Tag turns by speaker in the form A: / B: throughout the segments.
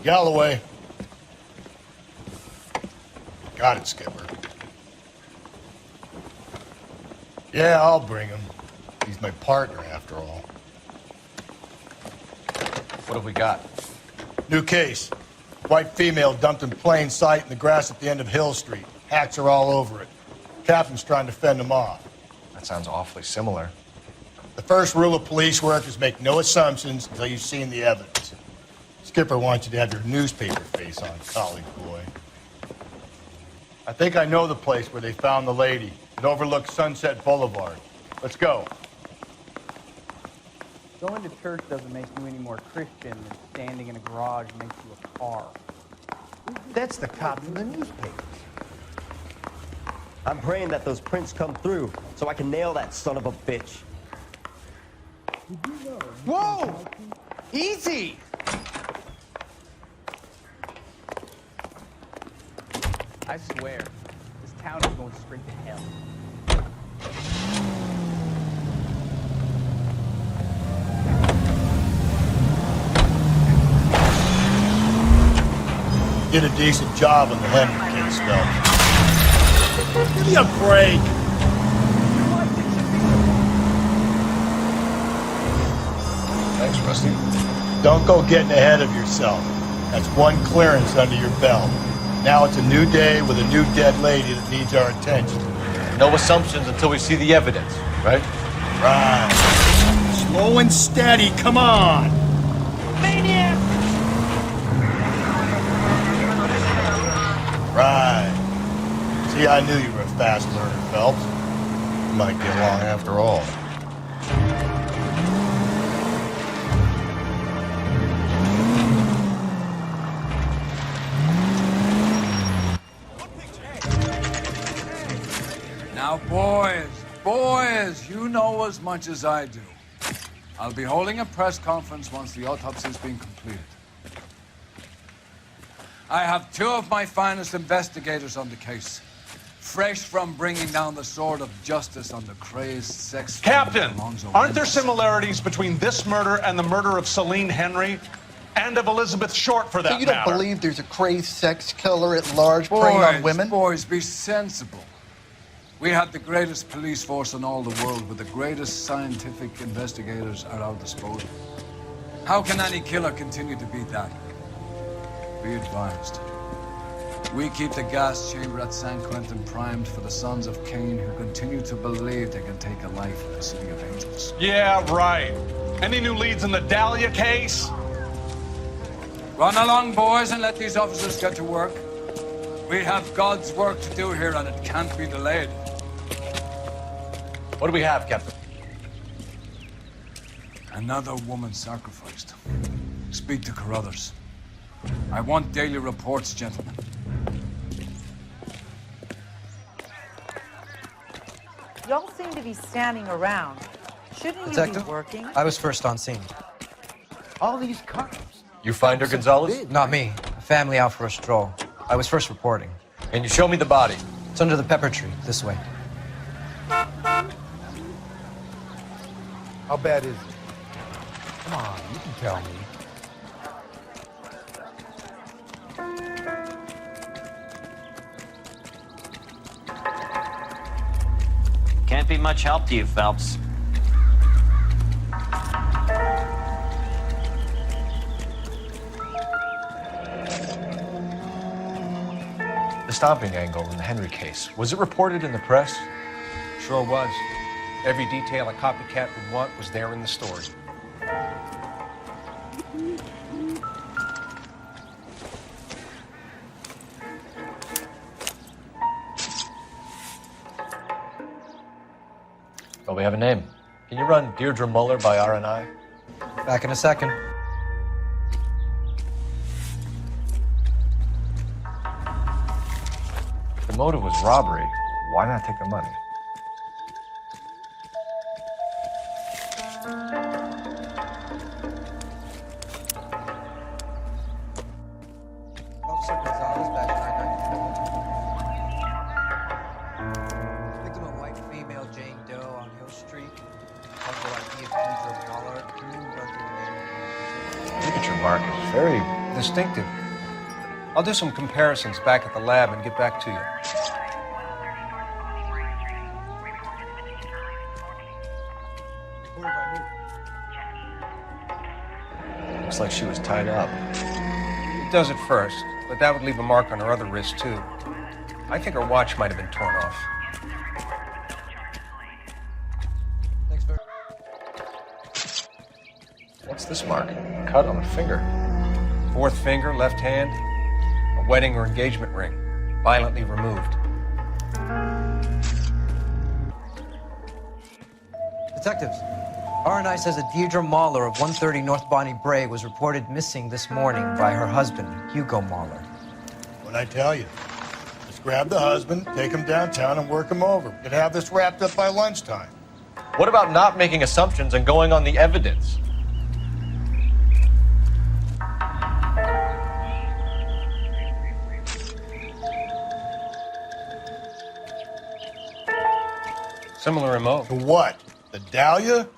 A: Galloway. Got it, Skipper. Yeah, I'll bring him. He's my partner, after all.
B: What have we got?
A: New case. White female dumped in plain sight in the grass at the end of Hill Street. Hats are all over it. Captain's trying to fend them off.
B: That sounds awfully similar.
A: The first rule of police work is make no assumptions until you've seen the evidence. Skipper wants you to have your newspaper face on, college boy. I think I know the place where they found the lady. It overlooks Sunset Boulevard. Let's go.
C: Going to church doesn't make you any more Christian than standing in a garage makes you a car.
D: That's the cop from the newspapers. I'm praying that those prints come through so I can nail that son of a bitch.
C: Whoa! Easy! I swear, this town is going straight to hell.
A: Did a decent job on the Henry case, Phelps. Give me a break.
B: Thanks, Rusty.
A: Don't go getting ahead of yourself. That's one clearance under your belt. Now it's a new day with a new dead lady that needs our attention.
B: No assumptions until we see the evidence, right?
A: Right. Slow and steady, come on.
C: Maniac!
A: Right. See, I knew you were a fast learner, Phelps. You might get along after all.
E: Now, boys, you know as much as I do. I'll be holding a press conference once the autopsy's been completed. I have two of my finest investigators on the case, fresh from bringing down the sword of justice on the crazed sex...
F: Captain, aren't there similarities between this murder and the murder of Celine Henry and of Elizabeth Short, for that
G: So you don't
F: matter?
G: believe there's a crazed sex killer at large preying on women?
E: Boys, be sensible. We have the greatest police force in all the world with the greatest scientific investigators at our disposal. How can any killer continue to beat that? Be advised. We keep the gas chamber at San Quentin primed for the sons of Cain who continue to believe they can take a life in the City of Angels.
F: Yeah, right. Any new leads in the Dahlia case?
E: Run along, boys, and let these officers get to work. We have God's work to do here, and it can't be delayed.
B: What do we have, Captain?
E: Another woman sacrificed. Speak to Carruthers. I want daily reports, gentlemen.
H: Y'all seem to be standing around. Shouldn't you be working?
I: I was first on scene.
G: All these cops.
B: You find her, Gonzalez?
I: Not me. A family out for a stroll. I was first reporting.
B: Can you show me the body?
I: It's under the pepper tree, this way.
G: How bad is it? Come on, you can tell me.
J: Can't be much help to you, Phelps.
B: The stomping angle in the Henry case. Was it reported in the press?
K: Sure was. Every detail a copycat would want was there in the story.
B: Well, we have a name. Can you run Deirdre Muller by RNI?
I: Back in a second.
B: If the motive was robbery, why not take the money?
I: Officer Gonzalez, badge 994. Victim a white female Jane Doe on Hill Street. Under ID of Deirdre Muller. Can you run through the name?
B: Signature mark is very...
K: Distinctive. I'll do some comparisons back at the lab and get back to you.
I: Reported by who?
B: Looks like she was tied up.
K: It does at first, but that would leave a mark on her other wrist, too. I think her watch might have been torn off.
I: Thanks very
B: What's this mark? Cut on the finger.
K: Fourth finger, left hand, a wedding or engagement ring, violently removed.
I: Detectives, RNI says that Deirdre Mahler of 130 North Bonnie Bray was reported missing this morning by her husband, Hugo Mahler.
A: What'd I tell you? Just grab the husband, take him downtown, and work him over. We could have this wrapped up by lunchtime.
B: What about not making assumptions and going on the evidence?
K: Similar MO.
A: To what? The Dahlia?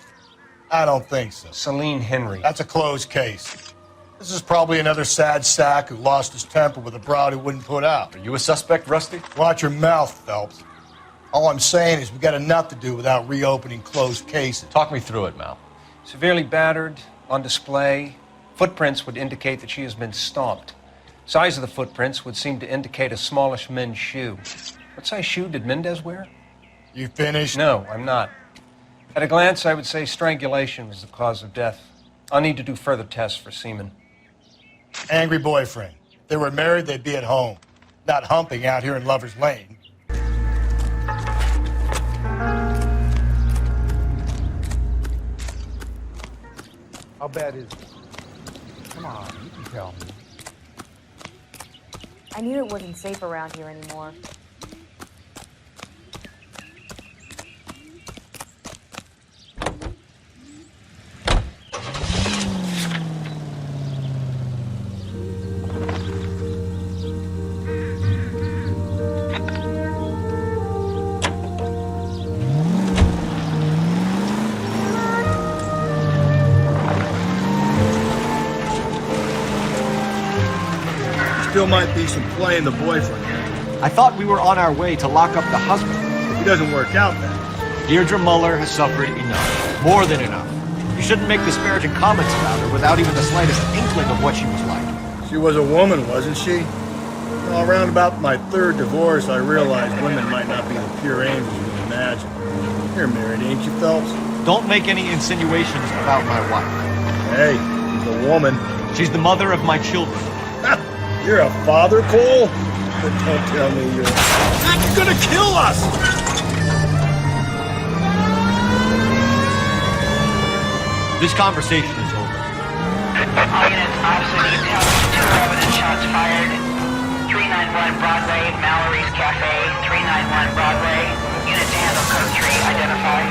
A: I don't think so.
K: Celine Henry.
A: That's a closed case. This is probably another sad sack who lost his temper with a broad who wouldn't put out.
B: Are you a suspect, Rusty?
A: Watch your mouth, Phelps. All I'm saying is we got enough to do without reopening closed cases.
B: Talk me through it, Mal.
K: Severely battered, on display. Footprints would indicate that she has been stomped. Size of the footprints would seem to indicate a smallish men's shoe. What size shoe did Mendez wear?
A: You finished?
K: No, I'm not. At a glance, I would say strangulation was the cause of death. I'll need to do further tests for semen.
A: Angry boyfriend. If they were married, they'd be at home, not humping out here in Lover's Lane.
C: How bad is it? Come on, you can tell me.
H: I knew it wasn't safe around here anymore.
A: Still might be some play in the boyfriend.
L: I thought we were on our way to lock up the husband.
A: If he doesn't work out then.
L: Deirdre Muller has suffered enough. More than enough. You shouldn't make disparaging comments about her without even the slightest inkling of what she was like.
A: She was a woman, wasn't she? Well, around about my third divorce, I realized women might not be the pure angels we imagine. You're married, ain't you, Phelps?
L: Don't make any insinuations about my wife.
A: Hey, she's a woman.
L: She's the mother of my children.
A: You're a father, Cole? But don't tell me you're gonna kill us!
L: This conversation is over.
M: All units, officer detail, 2 evidence shots fired. 391 Broadway, Mallory's Cafe, 391 Broadway. Unit to handle code 3, identify.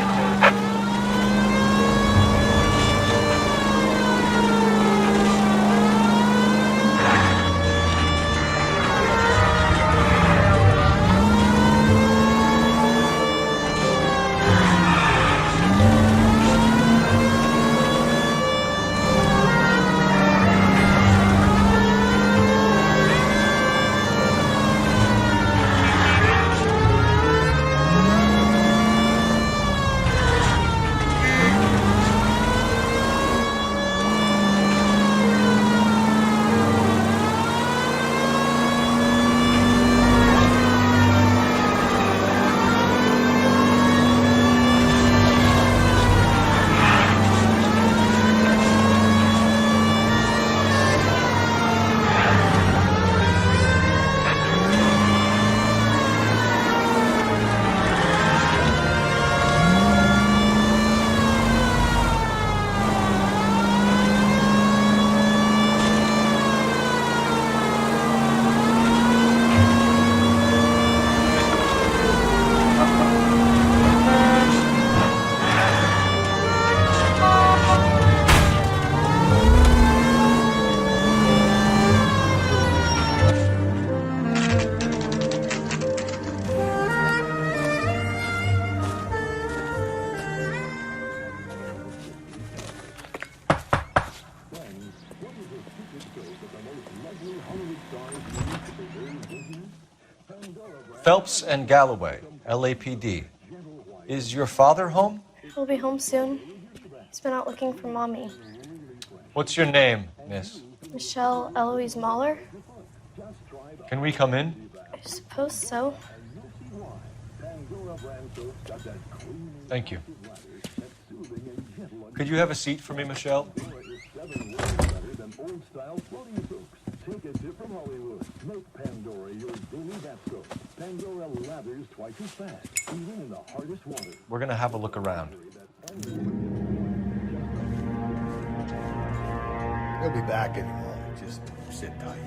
B: Phelps and Galloway, LAPD. Is your father home?
N: He'll be home soon. He's been out looking for Mommy.
B: What's your name, miss?
N: Michelle Eloise Mahler?
B: Can we come in?
N: I suppose so.
B: Thank you. Could you have a seat for me, Michelle? We're going to have a look around.
A: He'll be back in a moment. Just sit tight.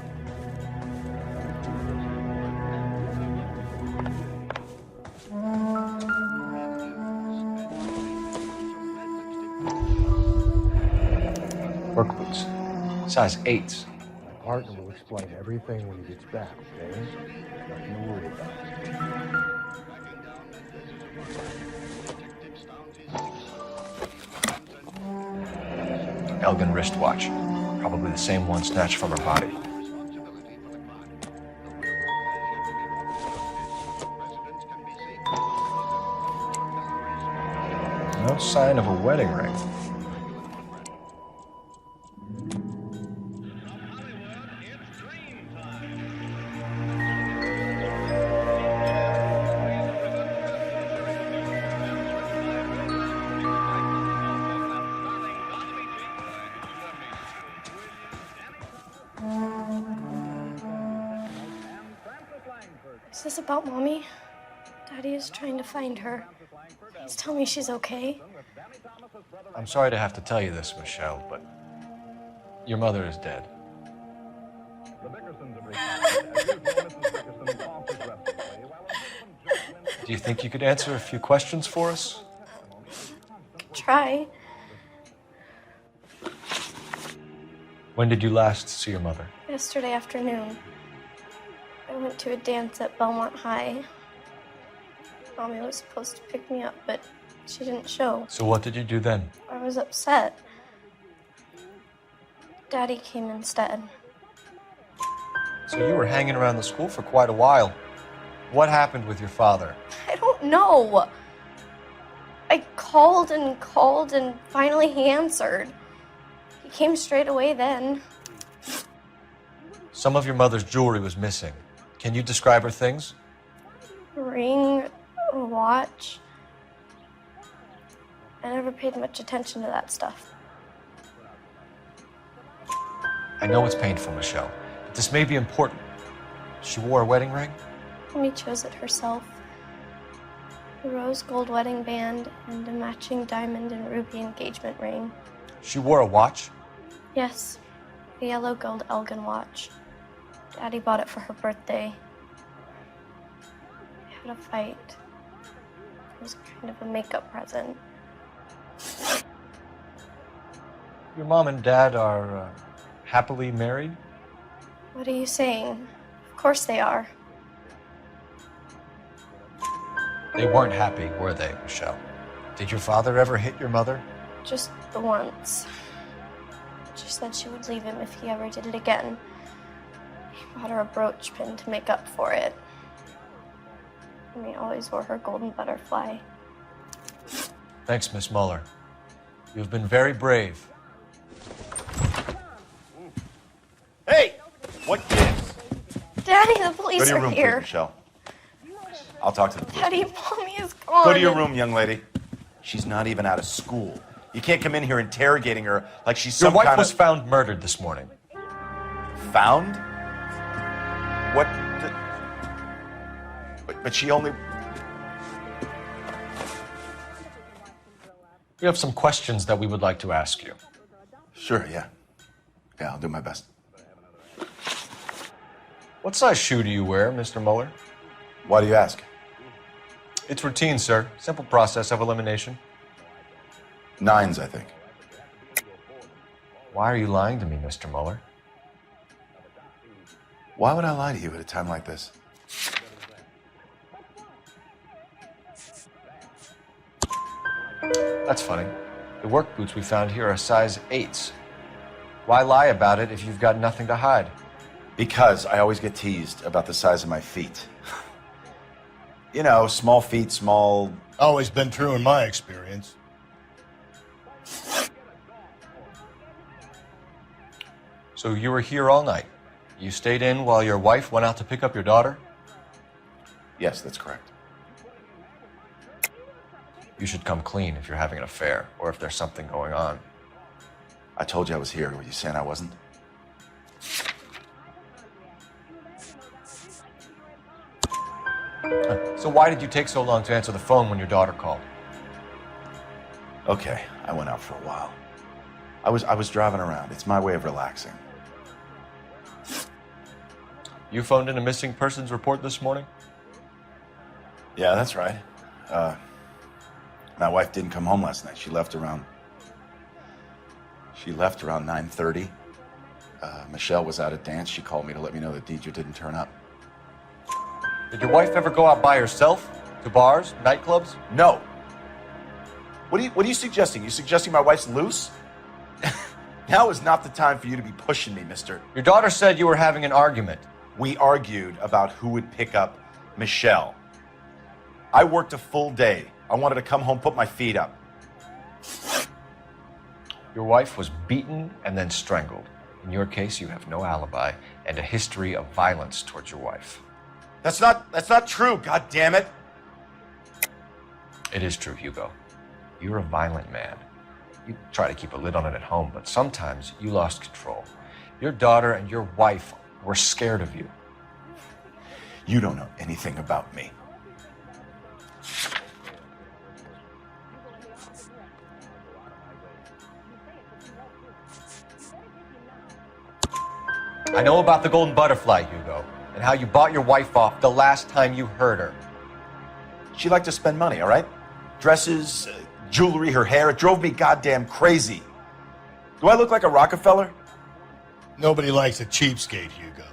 B: Work boots. Size 8s.
O: My partner will explain everything when he gets back, okay? Nothing to worry about.
B: Elgin wristwatch. Probably the same one snatched from her body. No sign of a wedding ring.
N: Is this about Mommy? Daddy is trying to find her. Please tell me she's okay.
B: I'm sorry to have to tell you this, Michelle, but your mother is dead. Do you think you could answer a few questions for us?
N: Could try.
B: When did you last see your mother?
N: Yesterday afternoon. I went to a dance at Belmont High. Mommy was supposed to pick me up, but she didn't show.
B: So what did you do then?
N: I was upset. Daddy came instead.
B: So you were hanging around the school for quite a while. What happened with your father?
N: I don't know. I called and finally he answered. He came straight away then.
B: Some of your mother's jewelry was missing. Can you describe her things?
N: A ring, a watch. I never paid much attention to that stuff.
B: I know it's painful, Michelle, but this may be important. She wore a wedding ring?
N: Mommy chose it herself. A rose gold wedding band and a matching diamond and ruby engagement ring.
B: She wore a watch?
N: Yes, a yellow gold Elgin watch. Daddy bought it for her birthday. We had a fight. It was kind of a makeup present.
B: Your mom and dad are happily married?
N: What are you saying? Of course they are.
B: They weren't happy, were they, Michelle? Did your father ever hit your mother?
N: Just the once. She said she would leave him if he ever did it again. He bought her a brooch pin to make up for it. And he always wore her golden butterfly.
B: Thanks, Miss Muller. You've been very brave.
P: Hey! What gives?
N: Daddy, the police
P: Go to your
N: are
P: room,
N: here.
P: please, Michelle. I'll talk to the police.
N: Daddy, Mommy is gone.
P: Go to your room, young lady. She's not even out of school. You can't come in here interrogating her like she's some
B: Your wife
P: kind
B: was
P: of...
B: found murdered this morning.
P: Found? What? But she only...
B: We have some questions that we would like to ask you.
P: Sure, yeah. Yeah, I'll do my best.
B: What size shoe do you wear, Mr. Muller?
P: Why do you ask?
B: It's routine, sir. Simple process of elimination.
P: 9s, I think.
B: Why are you lying to me, Mr. Muller?
P: Why would I lie to you at a time like this?
B: That's funny. The work boots we found here are size 8s. Why lie about it if you've got nothing to hide?
P: Because I always get teased about the size of my feet. You know, small feet, small...
A: Always been true in my experience.
B: So you were here all night. You stayed in while your wife went out to pick up your daughter?
P: Yes, that's correct.
B: You should come clean if you're having an affair or if there's something going on.
P: I told you I was here. Were you saying I wasn't?
B: So why did you take so long to answer the phone when your daughter called?
P: Okay, I went out for a while. I was driving around. It's my way of relaxing.
B: You phoned in a missing persons report this morning?
P: Yeah, that's right. My wife didn't come home last night. She left around 9:30. Michelle was out at dance. She called me to let me know that Deidre didn't turn up.
B: Did your wife ever go out by herself? To bars, nightclubs?
P: No. What are you suggesting? You suggesting my wife's loose? Now is not the time for you to be pushing me, mister.
B: Your daughter said you were having an argument.
P: We argued about who would pick up Michelle. I worked a full day. I wanted to come home, put my feet up.
B: Your wife was beaten and then strangled. In your case, you have no alibi and a history of violence towards your wife.
P: That's not true, God damn it.
B: It is true, Hugo. You're a violent man. You try to keep a lid on it at home, but sometimes you lost control. Your daughter and your wife were scared of you.
P: You don't know anything about me.
B: I know about the golden butterfly, Hugo, and how you bought your wife off the last time you heard her.
P: She liked to spend money, all right? Dresses, jewelry, her hair. It drove me goddamn crazy. Do I look like a Rockefeller?
A: Nobody likes a cheapskate, Hugo.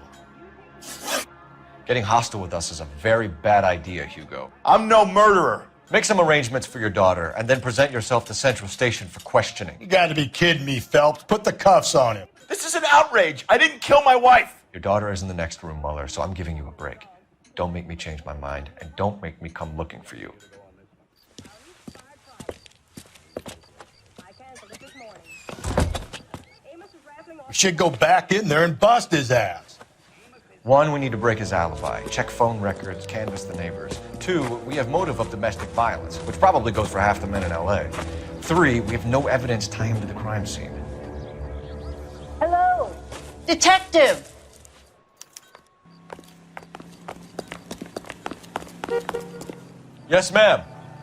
B: Getting hostile with us is a very bad idea, Hugo.
P: I'm no murderer.
B: Make some arrangements for your daughter, and then present yourself to Central Station for questioning.
A: You gotta be kidding me, Phelps. Put the cuffs on him.
P: This is an outrage. I didn't kill my wife.
B: Your daughter is in the next room, Mueller, so I'm giving you a break. Don't make me change my mind, and don't make me come looking for you.
A: We should go back in there and bust his ass.
B: 1, we need to break his alibi, check phone records, canvass the neighbors. 2, we have motive of domestic violence, which probably goes for half the men in LA. 3, we have no evidence tying him to the crime scene.
H: Hello, detective.
B: Yes, ma'am.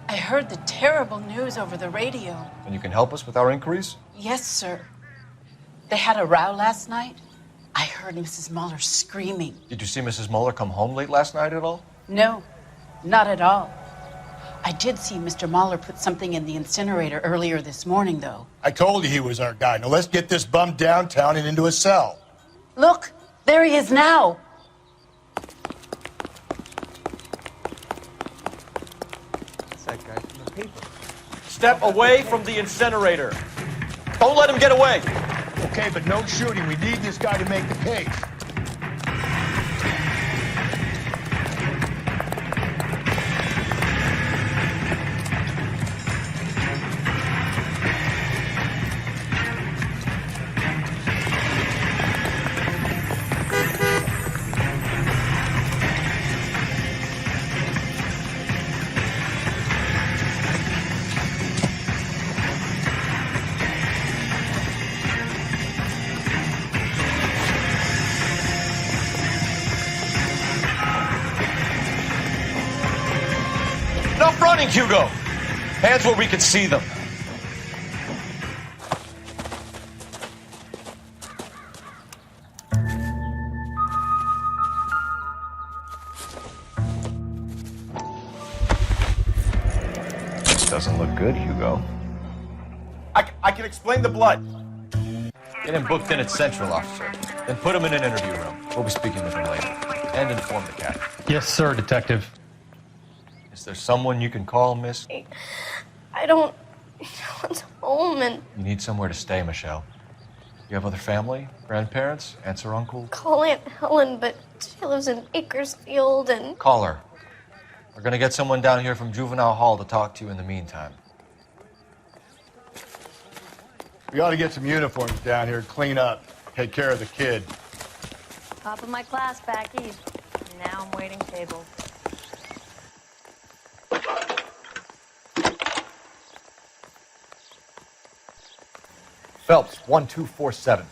Q: I heard the terrible news over the radio.
B: And you can help us with our inquiries?
Q: Yes, sir. They had a row last night. I heard Mrs. Mueller screaming.
B: Did you see Mrs. Mueller come home late last night at all?
Q: No, not at all. I did see Mr. Mueller put something in the incinerator earlier this morning, though.
A: I told you he was our guy. Now let's get this bum downtown and into a cell.
Q: Look, there he is now.
C: It's that guy from the paper.
L: Step away from the incinerator. Don't let him get away.
A: Okay, but no shooting. We need this guy to make the case.
B: Enough running, Hugo! Hands where we can see them. This doesn't look good, Hugo.
P: I can explain the blood.
B: Get him booked in at Central, officer. Then put him in an interview room. We'll be speaking with him later. And inform the cat.
R: Yes, sir, Detective.
B: Is there someone you can call, miss?
N: I don't want home and
B: You need somewhere to stay, Michelle. You have other family? Grandparents? Aunts or uncles?
N: call Aunt Helen, but she lives in Bakersfield and
B: Call her. We're gonna get someone down here from Juvenile Hall to talk to you in the meantime.
A: We ought to get some uniforms down here, clean up, take care of the kid.
R: Top of my class back east. Now I'm waiting tables.
B: Phelps, 1247.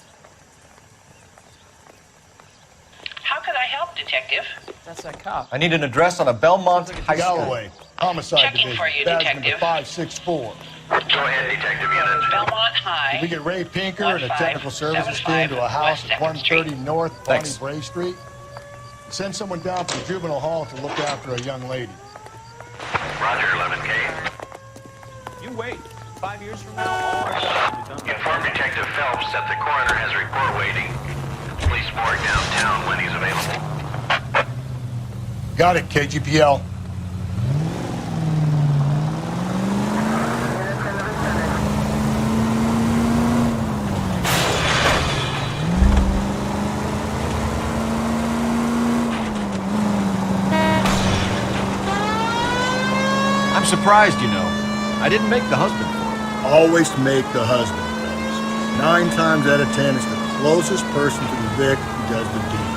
S: How can I help, Detective?
C: That's that cop.
B: I need an address on a Belmont High School.
A: Galloway, Homicide
S: Checking
A: Division,
S: for you,
A: badge
S: Detective.
A: number 564.
P: Go ahead, Detective Unit.
S: Belmont High.
A: Did we get Ray Pinker and a technical services team to a house at 130 North Bonnie
B: Thanks.
A: Bray Street? Send someone down from Juvenile Hall to look after a young lady.
P: Roger, 11K.
L: You wait. 5 years from now, all our stuff will be done.
P: Inform Detective Phelps that the coroner has a report waiting. Police morgue downtown when he's available.
A: Got it, KGPL.
L: I'm surprised, you know. I didn't make the husband for it.
A: Always make the husband, fellas. 9 times out of 10, it's the closest person to the Vic who does the deed.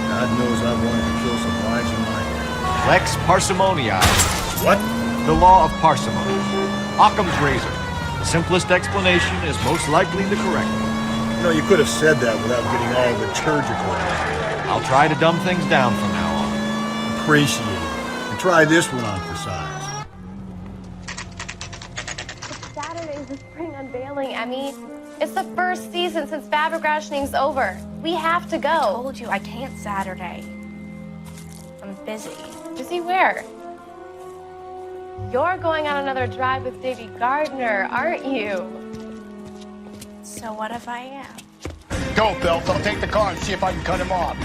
A: God knows I've wanted to kill some wives in my day.
L: Lex parsimoniae.
A: What?
L: The law of parsimony. Occam's razor. The simplest explanation is most likely the correct one.
A: You know, you could have said that without getting all liturgical.
L: I'll try to dumb things down from now on.
A: Appreciate it. And try this one on for size.
N: Saturday's the spring unveiling, Emmy. It's the first season since fabric rationing's over. We have to go.
R: I told you I can't Saturday. I'm busy.
N: Busy where? You're going on another drive with Davy Gardner, aren't you?
R: So what if I am?
A: Go, Phelps. I'll take the car and see if I can cut him off.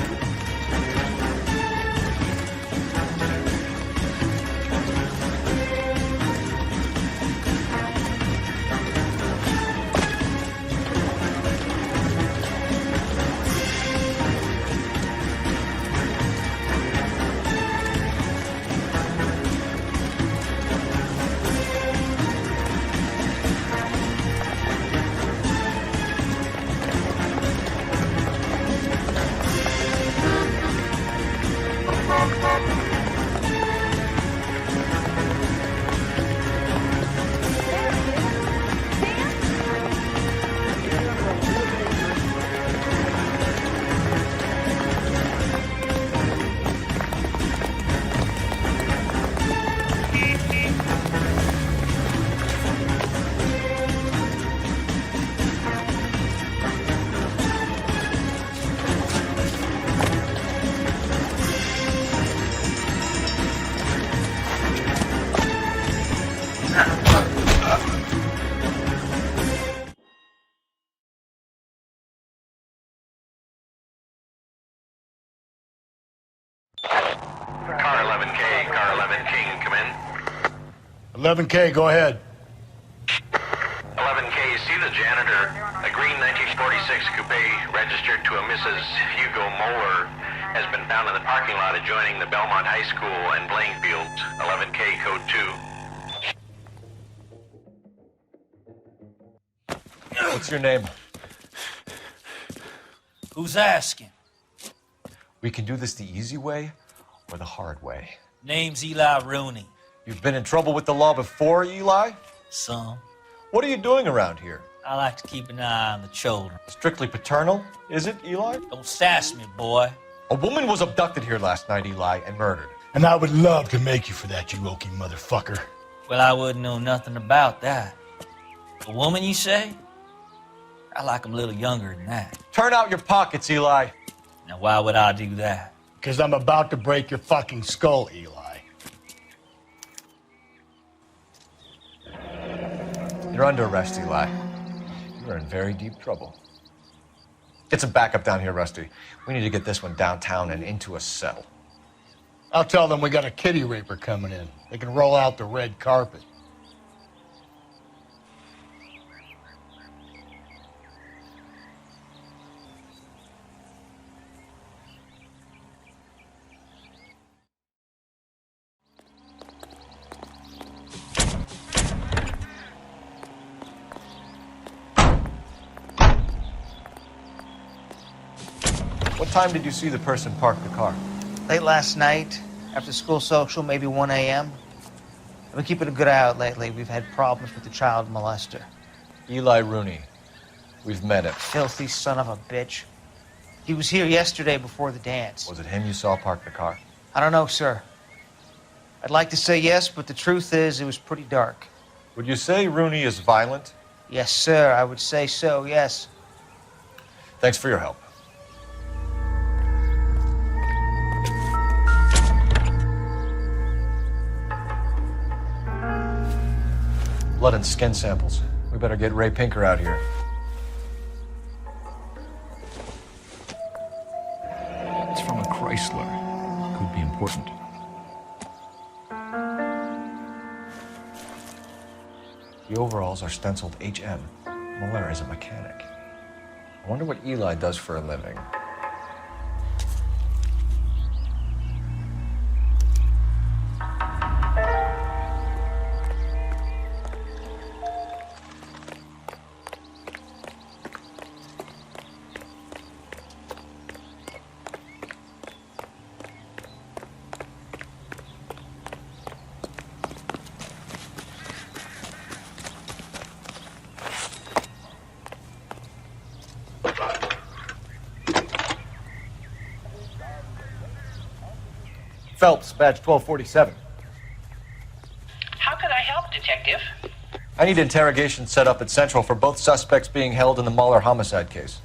P: Car 11K, car 11K, come in.
A: 11K, go ahead.
P: 11K, see the janitor. A green 1946 coupe registered to a Mrs. Hugo Moeller has been found in the parking lot adjoining the Belmont High School and playing fields. 11K, code 2.
B: What's your name?
T: Who's asking?
B: We can do this the easy way or the hard way.
T: Name's Eli Rooney.
B: You've been in trouble with the law before, Eli?
T: Some.
B: What are you doing around here?
T: I like to keep an eye on the children.
B: Strictly paternal, is it, Eli?
T: Don't sass me, boy.
B: A woman was abducted here last night, Eli, and murdered.
A: And I would love to make you for that, you oaky motherfucker.
T: Well, I wouldn't know nothing about that. A woman, you say? I like 'em a little younger than that.
B: Turn out your pockets, Eli.
T: Now, why would I do that?
A: Because I'm about to break your fucking skull, Eli.
B: You're under arrest, Eli. You're in very deep trouble. Get some backup down here, Rusty. We need to get this one downtown and into a cell.
A: I'll tell them we got a kitty raper coming in. They can roll out the red carpet.
B: time did you see the person park the car?
I: Late last night, after school social, maybe 1 a.m. I've been keeping a good eye out lately. We've had problems with the child molester.
B: Eli Rooney. We've met him.
I: Filthy son of a bitch. He was here yesterday before the dance.
B: Was it him you saw park the car?
I: I don't know, sir. I'd like to say yes, but the truth is it was pretty dark.
B: Would you say Rooney is violent?
I: Yes, sir. I would say so, yes.
B: Thanks for your help. Blood and skin samples. We better get Ray Pinker out here.
U: It's from a Chrysler. Could be important.
B: The overalls are stenciled HM. Muller is a mechanic. I wonder what Eli does for a living. Phelps, badge 1247.
S: How could I help, Detective?
B: I need interrogation set up at Central for both suspects being held in the Muller homicide case.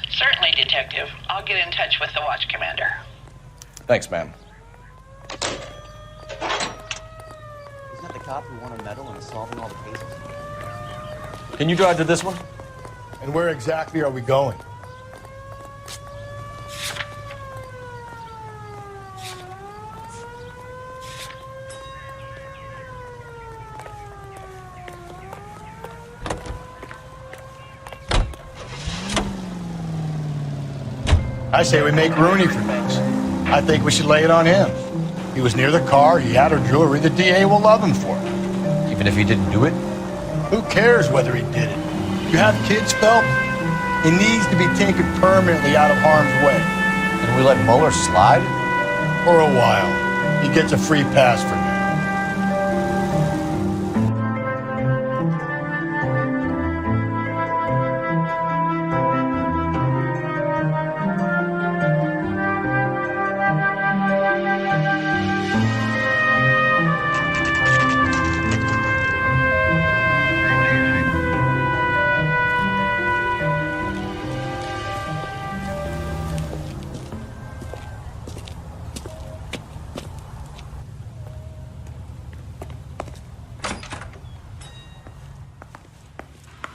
S: Certainly, Detective. I'll get in touch with the watch commander.
B: Thanks, ma'am.
D: Isn't that the cop who won a medal in solving all the cases?
B: Can you drive to this one?
A: And where exactly are we going? I say we make Rooney for next. I think we should lay it on him. He was near the car, he had her jewelry, the DA will love him for it.
B: Even if he didn't do it?
A: Who cares whether he did it? You have kids, Phelps? He needs to be taken permanently out of harm's way.
B: And we let Muller slide?
A: For a while. He gets a free pass for now.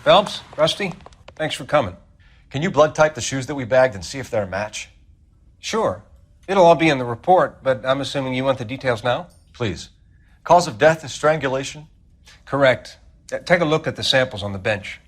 K: Phelps, Rusty, thanks for coming.
B: Can you blood type the shoes that we bagged and see if they're a match?
K: Sure. It'll all be in the report, but I'm assuming you want the details now?
B: Please. Cause of death is strangulation?
K: Correct. Take a look at the samples on the bench.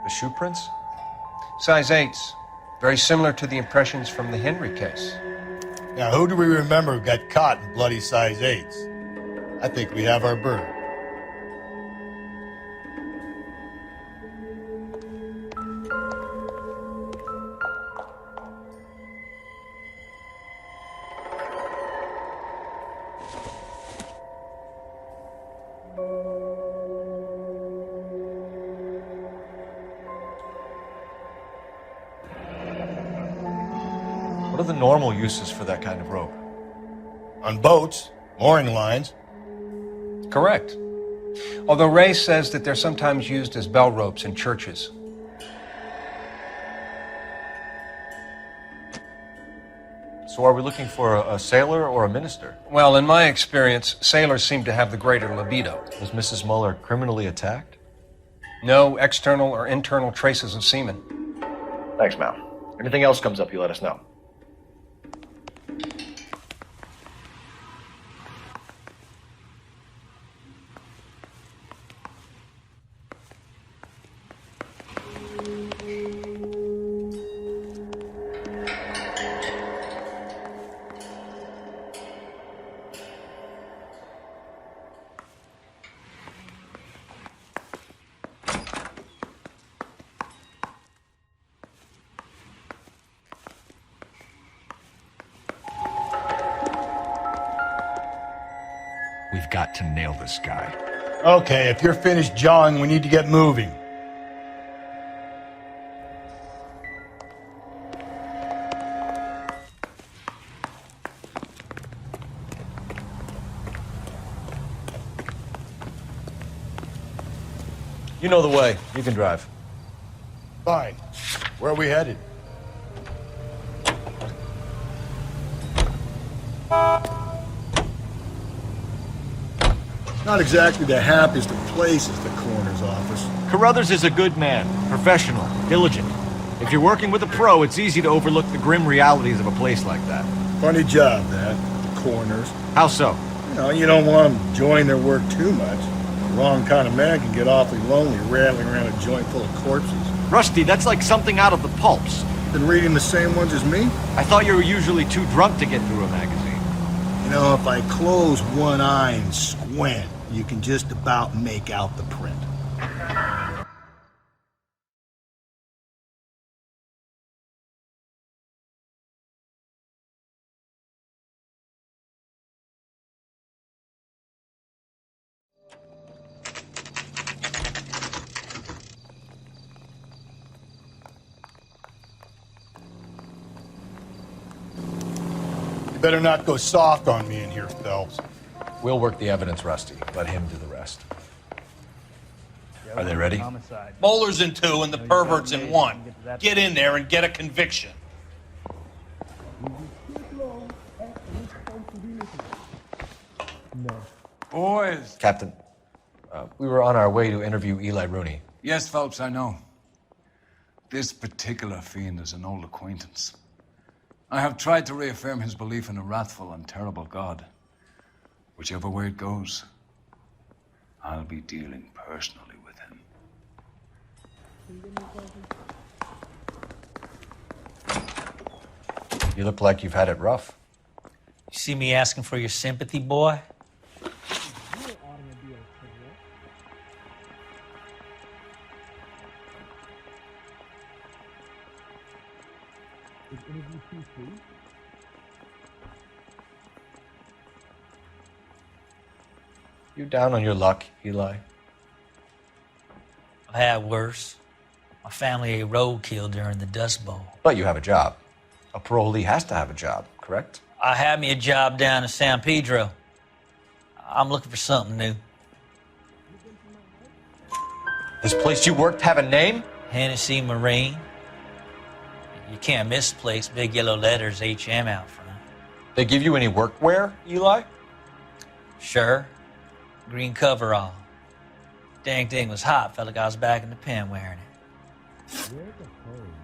B: The shoe prints?
K: Size 8s. Very similar to the impressions from the Henry case.
A: Now, who do we remember who got caught in bloody size 8s? I think we have our bird.
B: What are the normal uses for that kind of rope?
A: On boats, mooring lines.
K: Correct. Although Ray says that they're sometimes used as bell ropes in churches.
B: So are we looking for a sailor or a minister?
K: Well, in my experience, sailors seem to have the greater libido.
B: Was Mrs. Muller criminally attacked?
K: No external or internal traces of semen.
B: Thanks, Mal. Anything else comes up, you let us know.
U: We've got to nail this guy.
A: Okay, if you're finished jawing, we need to get moving.
B: You know the way. You can drive.
A: Fine. Where are we headed? Not exactly the happiest of places, the coroner's office.
L: Carruthers is a good man, professional, diligent. If you're working with a pro, it's easy to overlook the grim realities of a place like that.
A: Funny job, that. The coroner's.
L: How so?
A: You don't want them enjoying their work too much. The wrong kind of man can get awfully lonely rattling around a joint full of corpses.
L: Rusty, that's like something out of the pulps.
A: Been reading the same ones as me?
L: I thought you were usually too drunk to get through a magazine.
A: If I close one eye and squint, you can just about make out the print. You better not go soft on me in here, Phelps.
B: We'll work the evidence, Rusty. Let him do the rest. Are they ready?
F: Bowler's in 2 and the pervert's in 1. Get in there and get a conviction.
E: Boys.
B: Captain, we were on our way to interview Eli Rooney.
E: Yes, Phelps, I know. This particular fiend is an old acquaintance. I have tried to reaffirm his belief in a wrathful and terrible God. Whichever way it goes, I'll be dealing personally with him.
B: You look like you've had it rough.
T: You see me asking for your sympathy, boy?
B: You down on your luck, Eli?
T: I've had worse. My family ate roadkill during the Dust Bowl.
B: But you have a job. A parolee has to have a job, correct?
T: I had me a job down in San Pedro. I'm looking for something new.
B: This place you worked have a name?
T: Hennessy Marine. You can't miss the place. Big yellow letters, HM out front.
B: They give you any workwear, Eli?
T: Sure. Green coverall. Dang thing was hot. Felt like I was back in the pen wearing it.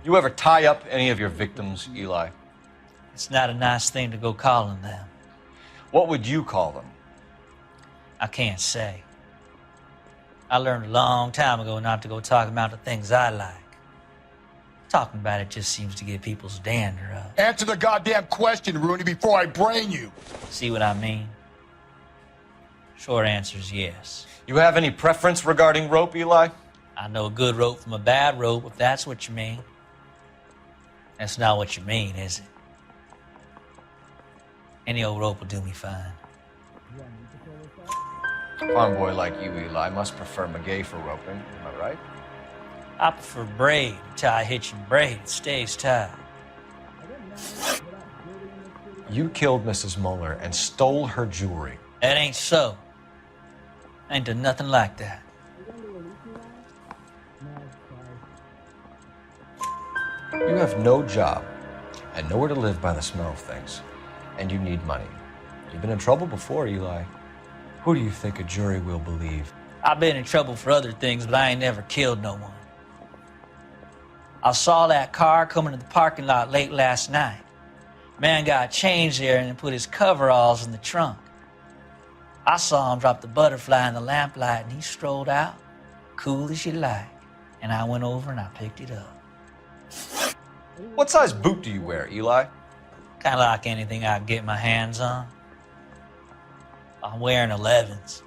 B: You ever tie up any of your victims, Eli?
T: It's not a nice thing to go calling them.
B: What would you call them?
T: I can't say. I learned a long time ago not to go talking about the things I like. Talking about it just seems to get people's dander up.
A: Answer the goddamn question, Rooney, before I brain you.
T: See what I mean? Short answer is yes.
B: You have any preference regarding rope, Eli?
T: I know a good rope from a bad rope, if that's what you mean. That's not what you mean, is it? Any old rope will do me fine.
B: A farm boy like you, Eli, must prefer Magay for roping, am I right?
T: I prefer braid. You tie a hitch and braid, it stays tied.
B: You killed Mrs. Muller and stole her jewelry.
T: That ain't so. I ain't done nothing like that.
B: You have no job, and nowhere to live by the smell of things. And you need money. You've been in trouble before, Eli. Who do you think a jury will believe?
T: I've been in trouble for other things, but I ain't never killed no one. I saw that car coming to the parking lot late last night. Man got changed there and put his coveralls in the trunk. I saw him drop the butterfly in the lamplight and he strolled out, cool as you like. And I went over and I picked it up.
B: What size boot do you wear, Eli?
T: Kind of like anything I can get my hands on. I'm wearing 11s.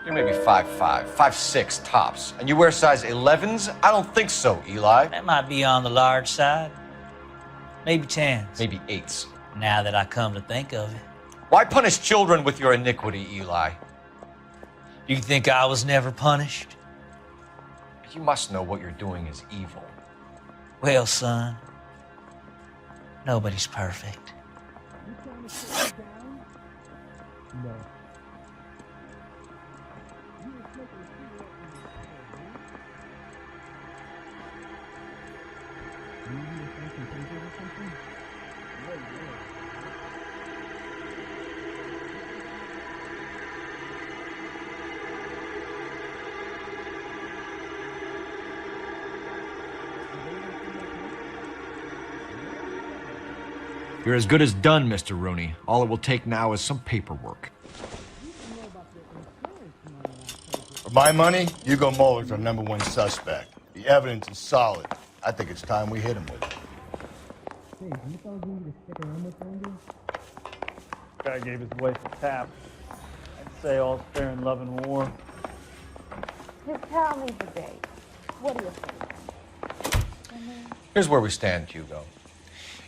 B: You're maybe 5'5", 5'6" tops. And you wear size 11s? I don't think so, Eli.
T: That might be on the large side. Maybe 10s.
B: Maybe 8s.
T: Now that I come to think of it.
B: Why punish children with your iniquity, Eli?
T: You think I was never punished?
B: You must know what you're doing is evil.
T: Well, son, nobody's perfect.
O: No.
L: You're as good as done, Mr. Rooney. All it will take now is some paperwork.
A: For my money, Hugo Muller's our #1 suspect. The evidence is solid. I think it's time we hit him with it.
C: Guy gave his wife a tap. I'd say all's fair in love and war.
H: Just tell me the date. What do you think?
B: Here's where we stand, Hugo.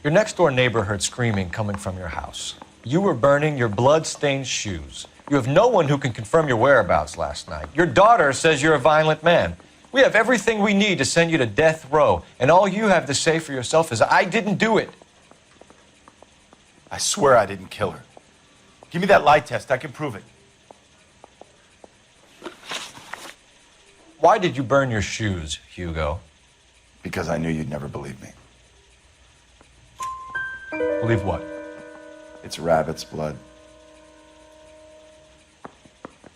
B: Your next-door neighbor heard screaming coming from your house. You were burning your blood-stained shoes. You have no one who can confirm your whereabouts last night. Your daughter says you're a violent man. We have everything we need to send you to death row, and all you have to say for yourself is, I didn't do it.
G: I swear I didn't kill her. Give me that lie test. I can prove it.
B: Why did you burn your shoes, Hugo?
G: Because I knew you'd never believe me.
B: Believe what?
G: It's rabbit's blood.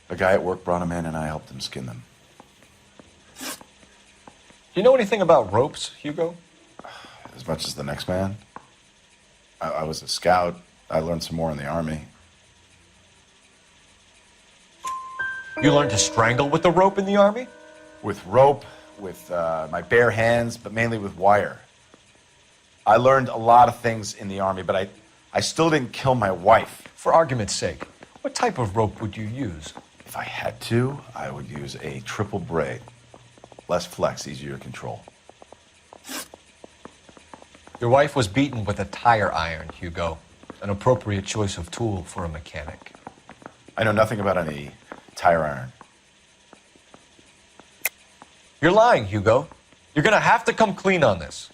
G: A guy at work brought them in and I helped him skin them.
B: Do you know anything about ropes, Hugo?
G: As much as the next man. I was a scout. I learned some more in the army.
B: You learned to strangle with the rope in the army?
G: With rope, with my bare hands, but mainly with wire. I learned a lot of things in the army, but I still didn't kill my wife.
B: For argument's sake, what type of rope would you use?
G: If I had to, I would use a triple braid. Less flex, easier to control.
B: Your wife was beaten with a tire iron, Hugo. An appropriate choice of tool for a mechanic.
G: I know nothing about any tire iron.
B: You're lying, Hugo. You're gonna have to come clean on this.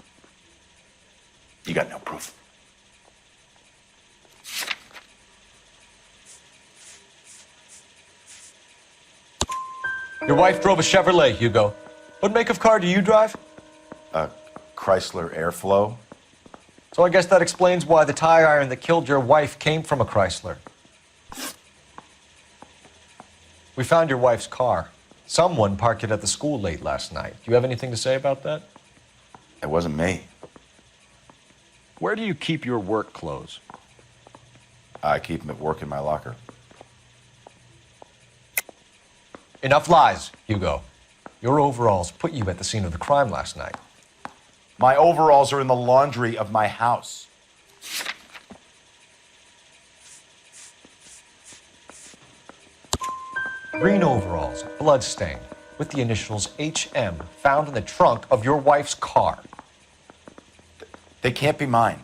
G: You got no proof.
B: Your wife drove a Chevrolet, Hugo. What make of car do you drive?
G: A Chrysler Airflow.
B: So I guess that explains why the tire iron that killed your wife came from a Chrysler. We found your wife's car. Someone parked it at the school late last night. Do you have anything to say about that?
G: It wasn't me.
L: Where do you keep your work clothes?
G: I keep them at work in my locker.
B: Enough lies, Hugo. Your overalls put you at the scene of the crime last night.
G: My overalls are in the laundry of my house.
B: Green overalls, bloodstained, with the initials HM found in the trunk of your wife's car.
G: They can't be mine.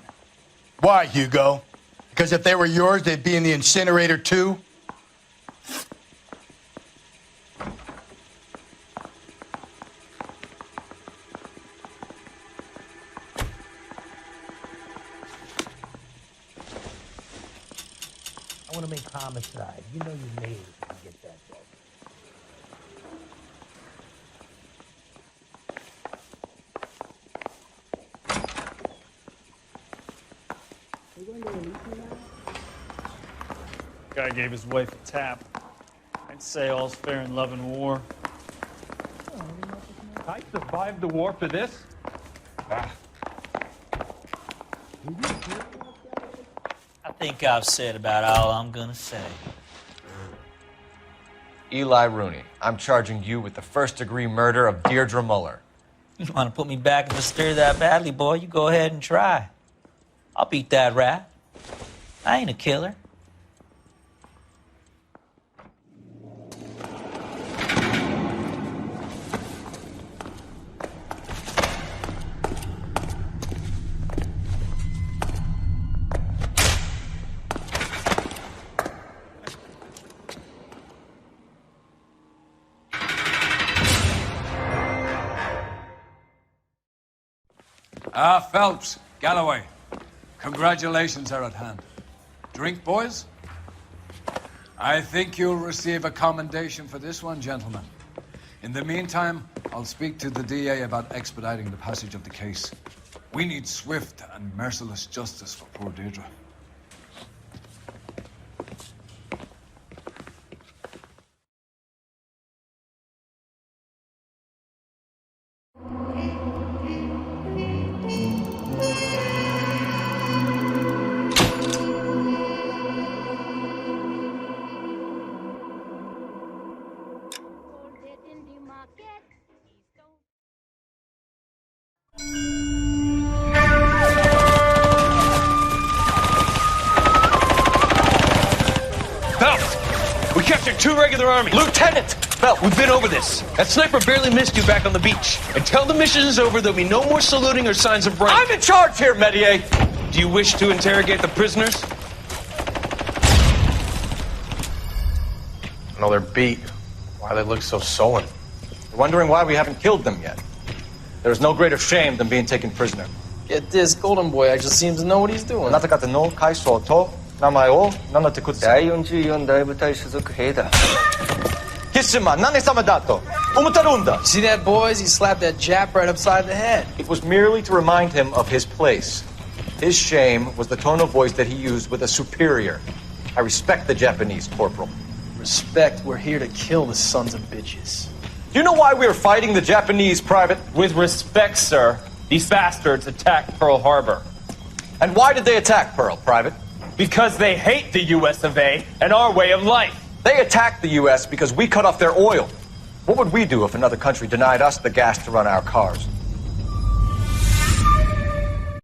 A: Why, Hugo? Because if they were yours, they'd be in the incinerator too?
O: I want to make homicide. You know you made it if you get that job.
J: Guy gave his wife a tap. I'd say all's fair in love and war.
K: I survived the war for this?
T: I think I've said about all I'm gonna say.
B: Eli Rooney, I'm charging you with the first-degree murder of Deirdre Muller.
T: You want to put me back in the stir that badly, boy? You go ahead and try. I'll beat that rap. I ain't a killer.
E: Phelps, Galloway, congratulations are at hand. Drink, boys? I think you'll receive a commendation for this one, gentlemen. In the meantime, I'll speak to the DA about expediting the passage of the case. We need swift and merciless justice for poor Deirdre.
L: We captured 2 regular army.
B: Lieutenant!
L: Phelps, we've been over this. That sniper barely missed you back on the beach. Until the mission is over, there'll be no more saluting or signs of rank.
B: I'm in charge here, Medier!
L: Do you wish to interrogate the prisoners?
B: No, they're beat. Why they look so sullen? They're wondering why we haven't killed them yet. There's no greater shame than being taken prisoner.
V: Get this, Golden Boy actually seems to know what he's doing.
B: あなた方の会社と名前を名乗ってください。
V: 第44大部隊所属兵だ。
B: キスマ何様だと思ってるんだ。
V: See that, boys? He slapped that Jap right upside the head.
B: It was merely to remind him of his place. His shame was the tone of voice that he used with a superior. I respect the Japanese, Corporal.
V: Respect, we're here to kill the sons of bitches.
B: Do you know why we are fighting the Japanese, Private?
W: With respect, sir, these bastards attacked Pearl Harbor.
B: And why did they attack Pearl, Private?
W: Because they hate the US of A and our way of life.
B: They attacked the US because we cut off their oil. What would we do if another country denied us the gas to run our cars?